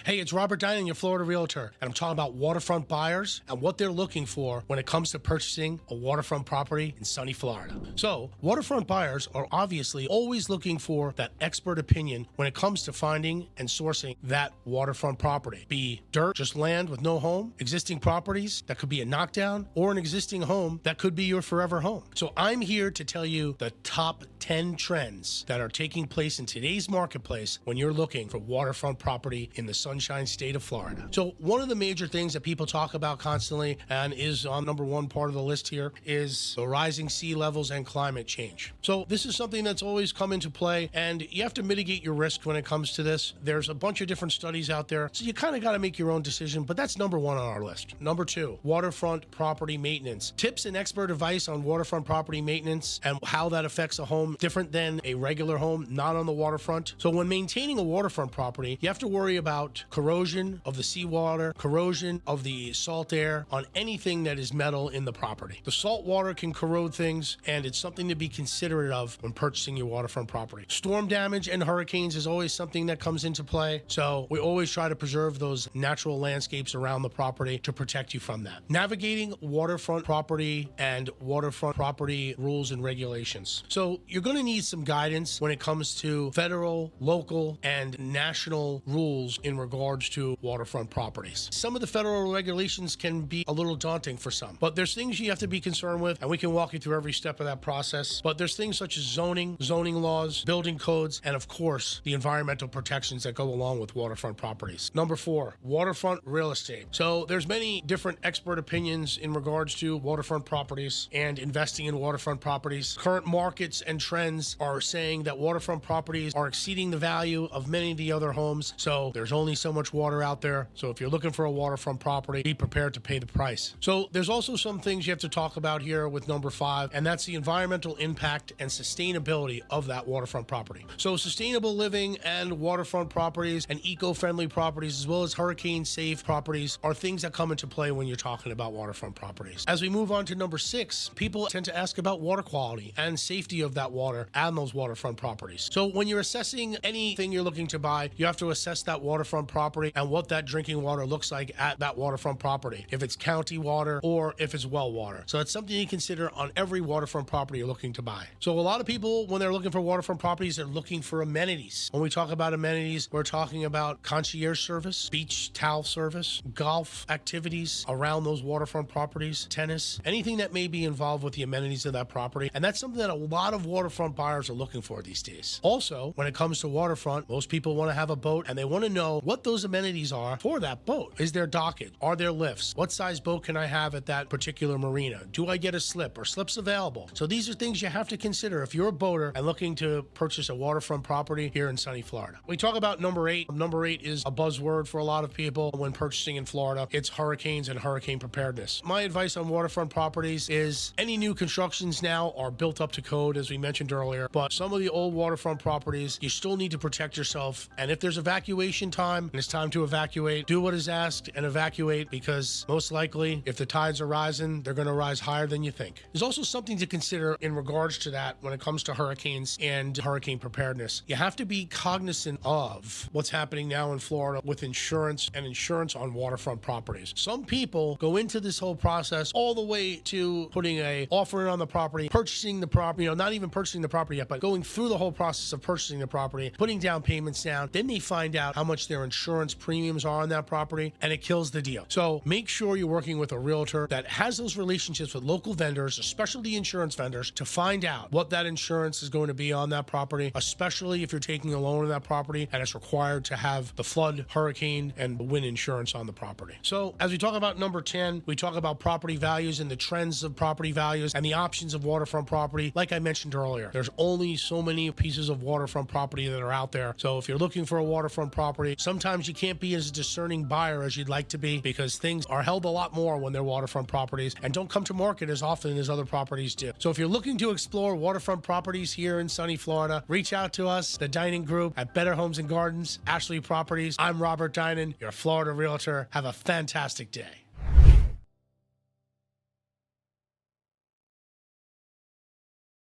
Hey, it's Robert Dinan, your Florida Realtor, and I'm talking about waterfront buyers and what they're looking for when it comes to purchasing a waterfront property in sunny Florida. So, waterfront buyers are obviously always looking for that expert opinion when it comes to finding and sourcing that waterfront property. Be dirt, just land with no home, existing properties that could be a knockdown, or an existing home that could be your forever home. So I'm here to tell you the top 10 trends that are taking place in today's marketplace when you're looking for waterfront property in the Sunshine State of Florida. So one of the major things that people talk about constantly and is on number one part of the list here is the rising sea levels and climate change. So this is something that's always come into play, and you have to mitigate your risk when it comes to this. There's a bunch of different studies out there, so you kind of got to make your own decision, but that's number one on our list. Number two, waterfront property maintenance. Tips and expert advice on waterfront property maintenance and how that affects a home different than a regular home not on the waterfront. So when maintaining a waterfront property, you have to worry about corrosion of the seawater, corrosion of the salt air on anything that is metal in the property. The salt water can corrode things, and it's something to be considerate of when purchasing your waterfront property. Storm damage and hurricanes is always something that comes into play, so we always try to preserve those natural landscapes around the property to protect you from that. Navigating waterfront property and waterfront property rules and regulations. So you're going to need some guidance when it comes to federal, local, and national rules in regards to waterfront properties. Some of the federal regulations can be a little daunting for some, but there's things you have to be concerned with, and we can walk you through every step of that process. But there's things such as zoning laws, building codes, and of course, the environmental protections that go along with waterfront properties. Number four, waterfront real estate. So there's many different expert opinions in regards to waterfront properties and investing in waterfront properties. Current markets and trends are saying that waterfront properties are exceeding the value of many of the other homes. So there's only so much water out there. So if you're looking for a waterfront property, be prepared to pay the price. So there's also some things you have to talk about here with number five, and that's the environmental impact and sustainability of that waterfront property. So sustainable living and waterfront properties and eco-friendly properties, as well as hurricane-safe properties, are things that come into play when you're talking about waterfront properties. As we move on to number six, people tend to ask about water quality and safety of that water and those waterfront properties. So when you're assessing anything you're looking to buy, you have to assess that waterfront property and what that drinking water looks like at that waterfront property, if it's county water or if it's well water. So that's something you consider on every waterfront property you're looking to buy. So a lot of people, when they're looking for waterfront properties, they're looking for amenities. When we talk about amenities, we're talking about concierge service, beach towel service, golf activities around those waterfront properties, tennis, anything that may be involved with the amenities of that property. And that's something that a lot of waterfront buyers are looking for these days. Also, when it comes to waterfront, most people want to have a boat and they want to know what those amenities are for that boat. Is there dockage? Are there lifts? What size boat can I have at that particular marina? Do I get a slip? Are slips available? So these are things you have to consider if you're a boater and looking to purchase a waterfront property here in sunny Florida. We talk about number eight. Number eight is a buzzword for a lot of people when purchasing in Florida. It's hurricanes and hurricane preparedness. My advice on waterfront properties is any new constructions now are built up to code, as we mentioned earlier, but some of the old waterfront properties, you still need to protect yourself. And if there's evacuation time and it's time to evacuate, do what is asked and evacuate, because most likely if the tides are rising, they're going to rise higher than you think. There's also something to consider in regards to that when it comes to hurricanes and hurricane preparedness. You have to be cognizant of what's happening now in Florida with insurance and insurance on waterfront properties. Some people go into this whole process all the way to putting a offer in on the property, purchasing the property, not even purchasing the property yet, but going through the whole process of purchasing the property, putting down payments down. Then they find out how much their insurance premiums are on that property, and it kills the deal. So make sure you're working with a realtor that has those relationships with local vendors, especially insurance vendors, to find out what that insurance is going to be on that property, especially if you're taking a loan on that property and it's required to have the flood, hurricane, and wind insurance on the property. So as we talk about number 10, we talk about property values and the trends of property values and the options of waterfront property. Like I mentioned earlier, there's only so many pieces of waterfront property that are out there. So if you're looking for a waterfront property, sometimes you can't be as discerning buyer as you'd like to be, because things are held a lot more when they're waterfront properties and don't come to market as often as other properties do. So if you're looking to explore waterfront properties here in sunny Florida, reach out to us, the Dining Group at Better Homes and Gardens, Ashley Properties. I'm Robert Dinan, your Florida Realtor. Have a fantastic day.